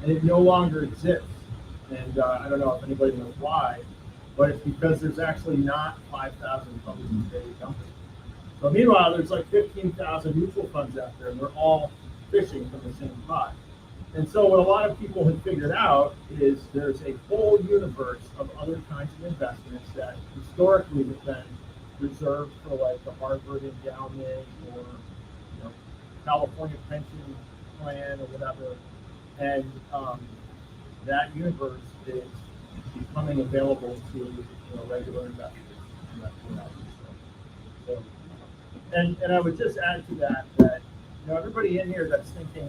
and it no longer exists. And I don't know if anybody knows why, but it's because there's actually not 5,000 publicly traded companies. So meanwhile, there's 15,000 mutual funds out there, and they're all fishing from the same pot. And so what a lot of people have figured out is there's a whole universe of other kinds of investments that historically have been reserved for the Harvard endowment or California pension plan or whatever. And that universe is becoming available to regular investors. So, and I would just add to that everybody in here that's thinking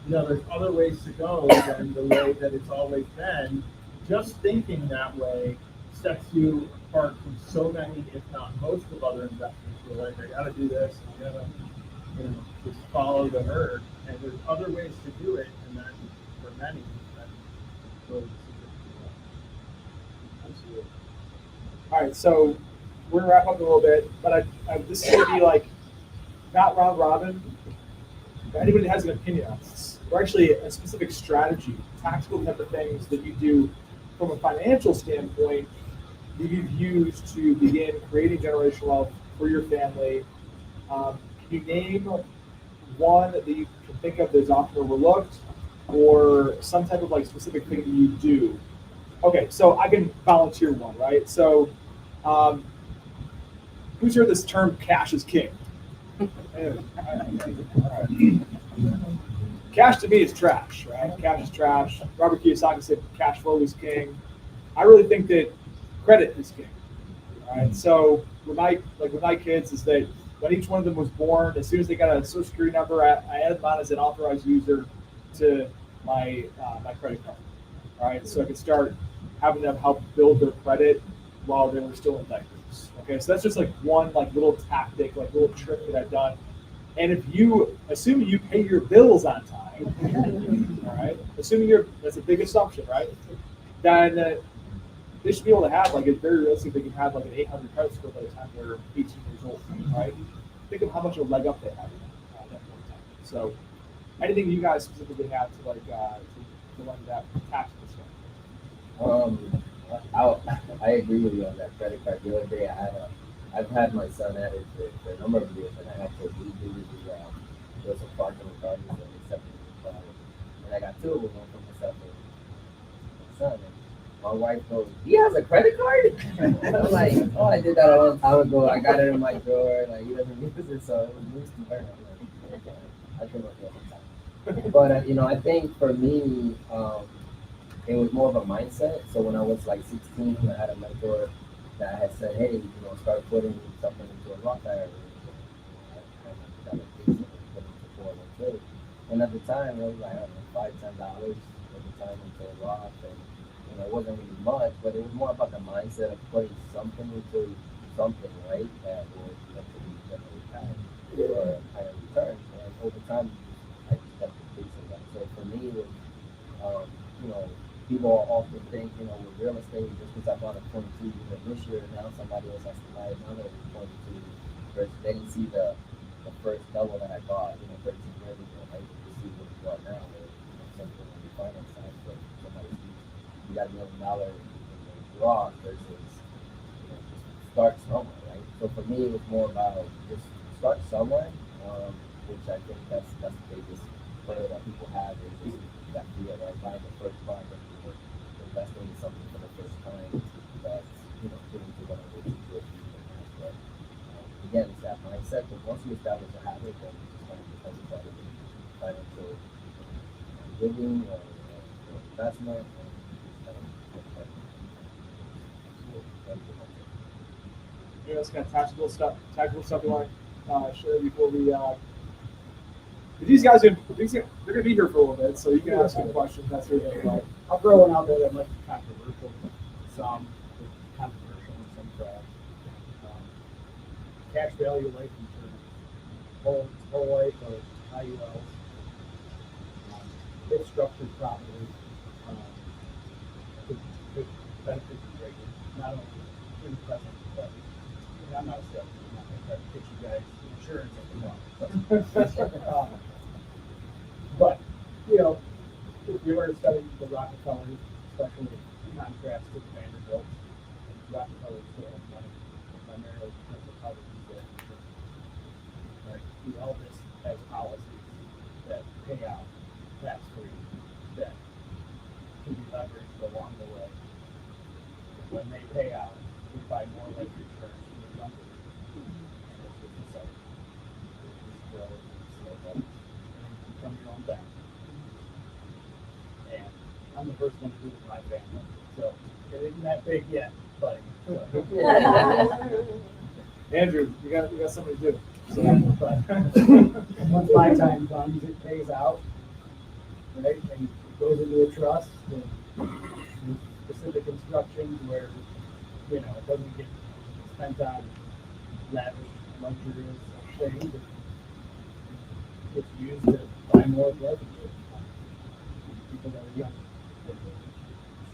there's other ways to go than the way that it's always been. Just thinking that way sets you apart from so many, if not most, of other investors who are I got to do this, and I got to just follow the herd. And there's other ways to do it, and then for many, that's really the secret. Absolutely. All right, so we're gonna wrap up a little bit, but this is gonna be not round robin. If anybody has an opinion on this, or actually a specific strategy, tactical type of things that you do from a financial standpoint that you've used to begin creating generational wealth for your family. Can you name one that you can think of that's often overlooked, or some type of specific thing that you do? Okay, so I can volunteer one, right? So, who's heard this term "cash is king"? cash to me is trash, right? Cash is trash. Robert Kiyosaki said cash flow is king. I really think that credit is king. All right. So with my kids is that when each one of them was born, as soon as they got a social security number, I added them on as an authorized user to my my credit card. All right. So I could start having them help build their credit while they were still in diapers. Okay. So that's just like one like little tactic, like little trick that I've done. And if you, assuming you pay your bills on time, all right, that's a big assumption, right? Then they should be able to have, like, it's very realistic they can have like an 800 credit score by the time they're 18 years old, right? Think of how much of a leg up they have at that point in time. So anything you guys specifically have to like to learn that tactical stuff? I agree with you on that credit card. The other day I've had my son at it for a number of years, and I had to redo there was some parking charges and accepting the card. And I got two of them, one for myself and my son. And my wife goes, "He has a credit card?" I'm like, "Oh, I did that a long time ago. I got it in my drawer. Like, he doesn't use it, so it was news to her." I'm like, I can work it all the time. But I think for me, it was more of a mindset. So when I was like 16, I had a mentor that had said, "Hey, start putting something into a Roth IRA." And at the time, it was like, I don't know, $5, $10 at the time into a Roth. And, it wasn't really much, but it was more about the mindset of putting something into something, right? That would eventually generate cash or higher returns. And over time, I just kept increasing that. So for me, it was, people often think, with real estate, just because I bought a 22 unit this year, now somebody else has to buy another 22 versus they didn't see the first double that I bought, 13 years ago, right? To see what we bought now, or something on the finance side. So somebody sees you got $1 million in draw versus, just start somewhere, right? So for me, it was more about just start somewhere, which I think that's the biggest player that people have is just that fear, right? Buying the first project. Investing in something for the first time that's getting to what I would do. But again, it's that mindset. But once you establish a habit, then it just kind of becomes a better financial living or investment. That's kind of tactical stuff you want to share before we. These guys, they're going to be here for a little bit, so you can ask them questions. That's what they like. I'll throw one out there that might be controversial. Some controversial and some trash. Cash value life insurance. Whole life or IULs. If structured properly, could benefit you greatly. Not only in the present, but I'm not a salesman. I'm not going to try to pitch you guys insurance at the moment. But, if you were to study the Rockefellers, especially in contrast to the Vanderbilt, Rockefeller still has money, primarily because of how they do it. Right? The Elvis has policies that pay out tax-free, that can be leveraged along the way. When they pay out, we buy more life insurance in the younger and it's just the same. It's still and you become your own bank. And I'm the first one to do it in my family, so it isn't that big yet, buddy. Andrew, you got something to do. So, but once my time comes, it pays out, right? And it goes into a trust with specific instructions where, it doesn't get spent on lavish, luxurious things. It's used to buy more life insurance. People that are young.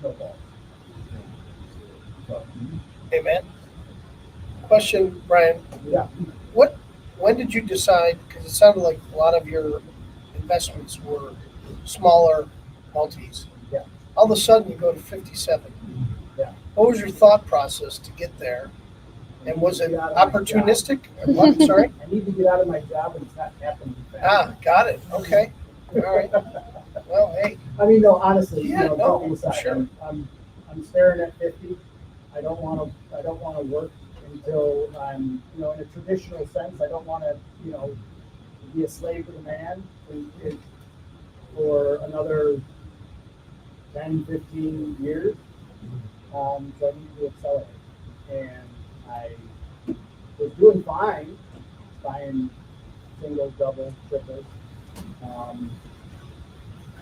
Snowball. So, Hey, man. Question, Brian. yeah. When did you decide, because it sounded like a lot of your investments were smaller multis. Yeah. All of a sudden, you go to 57. Yeah. What was your thought process to get there? And was it opportunistic? Or what? Sorry? I need to get out of my job and it's not happening fast. Ah, got it. Okay. All right. Well, hey. I mean, no, honestly, Yeah, no, joking aside, sure. I'm staring at 50. I don't want to work until I'm, in a traditional sense. I don't want to, be a slave to the man. for another 10, 15 years. So I needed to accelerate. And I was doing fine, buying singles, doubles, triples.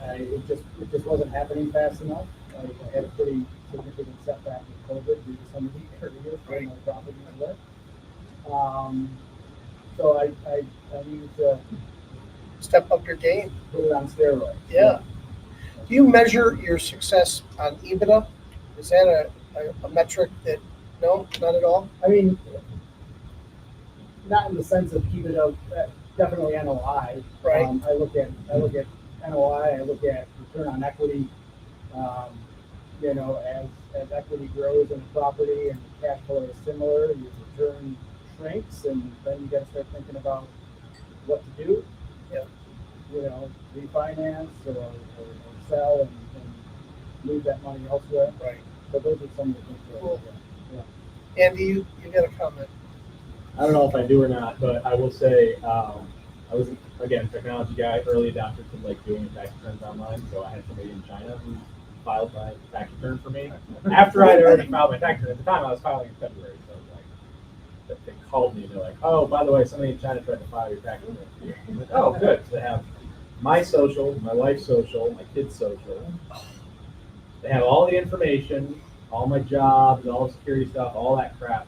It just wasn't happening fast enough. I had a pretty significant setback with COVID due to some of the areas where my properties were. So I needed to Step up your game. put it on steroids. Yeah. Do you measure your success on EBITDA? Is that a metric that, no, not at all? I mean, not in the sense of EBITDA, definitely NOI. Right. I look at NOI. I look at return on equity. As equity grows in a property and the cash flow is similar, your return shrinks, and then you got to start thinking about what to do. Yeah. Refinance or sell and move that money elsewhere. Right. But those are some of the things that I look at. Andy, you got a comment? I don't know if I do or not, but I will say, I was, again, technology guy, early adopter to like doing tax returns online. So I had somebody in China who filed my tax return for me after I'd already filed my tax return. At the time, I was filing in February, so it was like, they called me and they're like, oh, by the way, somebody in China tried to file your tax return for you. I'm like, oh, good. So they have my social, my wife's social, my kid's social. They have all the information, all my jobs, all the security stuff, all that crap.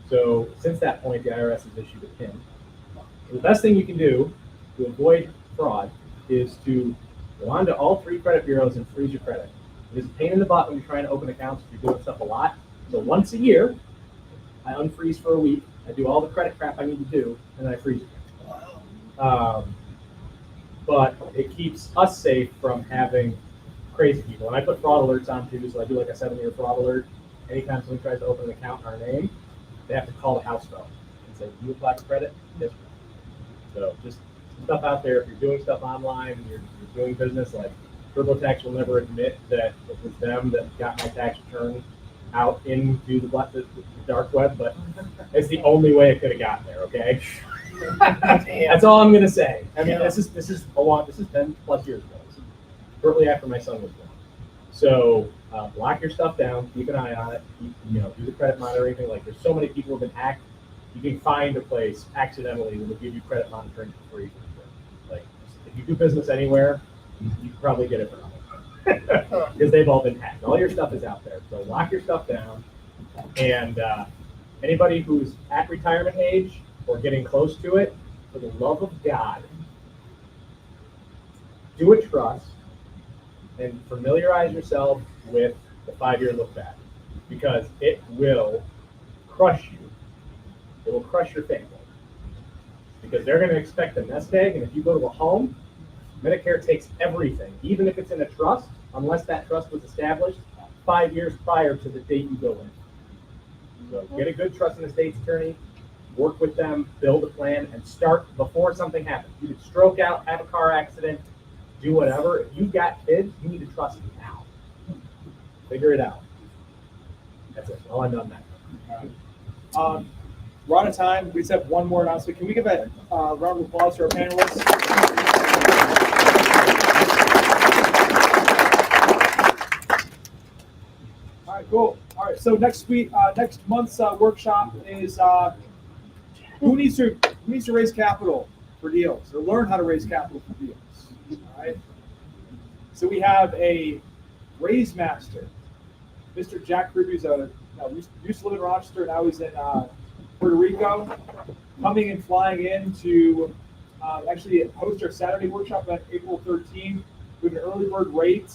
So since that point, the IRS has issued a PIN. The best thing you can do to avoid fraud is to go on to all 3 credit bureaus and freeze your credit. It is a pain in the butt when you're trying to open accounts if you're doing stuff a lot. So once a year, I unfreeze for a week. I do all the credit crap I need to do, and then I freeze again. But it keeps us safe from having crazy people. And I put fraud alerts on too, so I do like a 7-year fraud alert. Anytime someone tries to open an account in our name, they have to call the house phone and say, do you apply for credit? Yes. So just stuff out there. If you're doing stuff online, you're doing business, like TurboTax will never admit that it was them that got my tax return out into the dark web, but it's the only way it could have gotten there, okay? That's all I'm gonna say. I mean, this is 10 plus years ago. This is shortly after my son was born. So lock your stuff down, keep an eye on it, do the credit monitoring thing. Like, there's so many people who've been hacked. You can find a place accidentally that will give you credit monitoring for free. Like, if you do business anywhere, you can probably get it for nothing. Because they've all been hacked. All your stuff is out there. So lock your stuff down. And anybody who's at retirement age or getting close to it, for the love of God, do a trust and familiarize yourself with the 5-year look back, because it will crush you. It will crush your family, because they're going to expect a nest egg, and if you go to a home, Medicare takes everything, even if it's in a trust, unless that trust was established 5 years prior to the date you go in. So get a good trust and estates attorney, work with them, build a plan, and start before something happens. You could stroke out, have a car accident, do whatever. If you've got kids, you need to trust them now. Figure it out. That's it. All I'm done that. We're out of time. We just have one more announcement. Can we give a round of applause to our panelists? All right, cool. All right, so next month's workshop is who needs to raise capital for deals, or learn how to raise capital for deals. All right. So we have a raise master, Mr. Jack Kirby, used to live in Rochester, now he's in Puerto Rico, coming and flying in to actually host our Saturday workshop on April 13th. We have an early bird rate,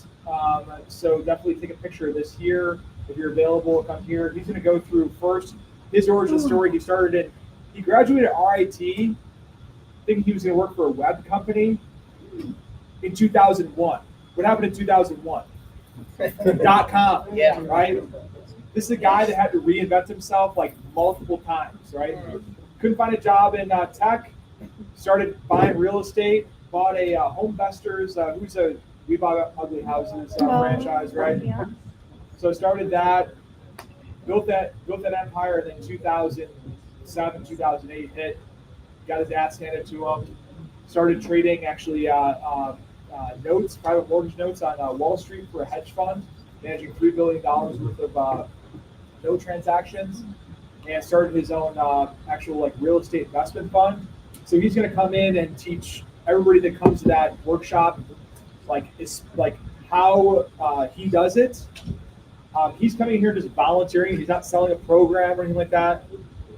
so definitely take a picture of this here if you're available. Come here. He's going to go through first his origin story. He graduated RIT, thinking he was going to work for a web company in 2001. What happened in 2001? .com. Yeah. Right. This is a guy that had to reinvent himself like multiple times. Right. Couldn't find a job in tech. Started buying real estate. Bought a Home Investors. We bought Ugly Houses franchise. Right. Yeah. So started that. Built that empire. And then 2007, 2008 hit. Got his ass handed to him. Started trading actually notes, private mortgage notes on Wall Street for a hedge fund, managing $3 billion worth of note transactions, and started his own actual like real estate investment fund. So he's going to come in and teach everybody that comes to that workshop, like how he does it. He's coming here just volunteering. He's not selling a program or anything like that.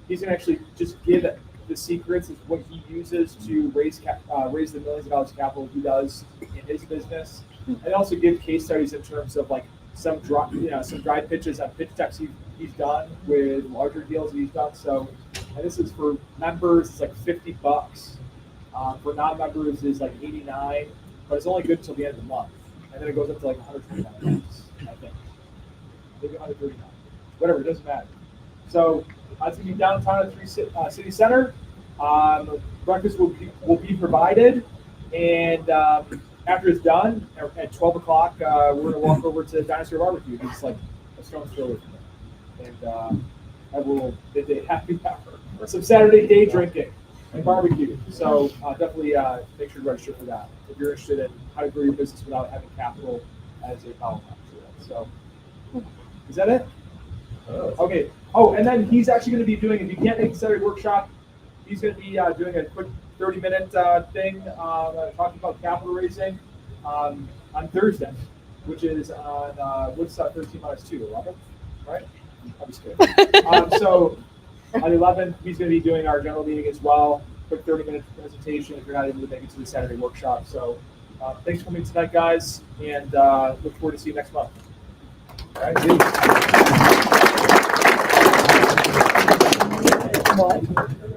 He's going to actually just give the secrets of what he uses to raise the millions of dollars of capital he does in his business, and also give case studies in terms of like some dry pitches on pitch decks he's done with larger deals that he's done. So, and this is for members, it's like $50. For non-members is like $89, but it's only good until the end of the month, and then it goes up to like $129, I think. Maybe $139, whatever, it doesn't matter. So it's gonna be downtown at 3 City Center. Breakfast will be provided, and after it's done at 12 o'clock, we're gonna walk over to Dinosaur Barbecue. It's like a stone's throw away from there, and I will the happy hour, some Saturday day drinking and barbecue. So definitely make sure to register for that if you're interested in how to grow your business without having capital as a power. So is that it? Okay. Oh, and then he's actually going to be doing, if you can't make the Saturday workshop, he's going to be doing a quick 30-minute thing talking about capital raising on Thursday, which is on, what's 13 minus 2, 11, right? I'm just kidding. So on the 11th, he's going to be doing our general meeting as well. Quick 30-minute presentation if you're not able to make it to the Saturday workshop. So thanks for coming tonight, guys, and look forward to see you next month. All right, What?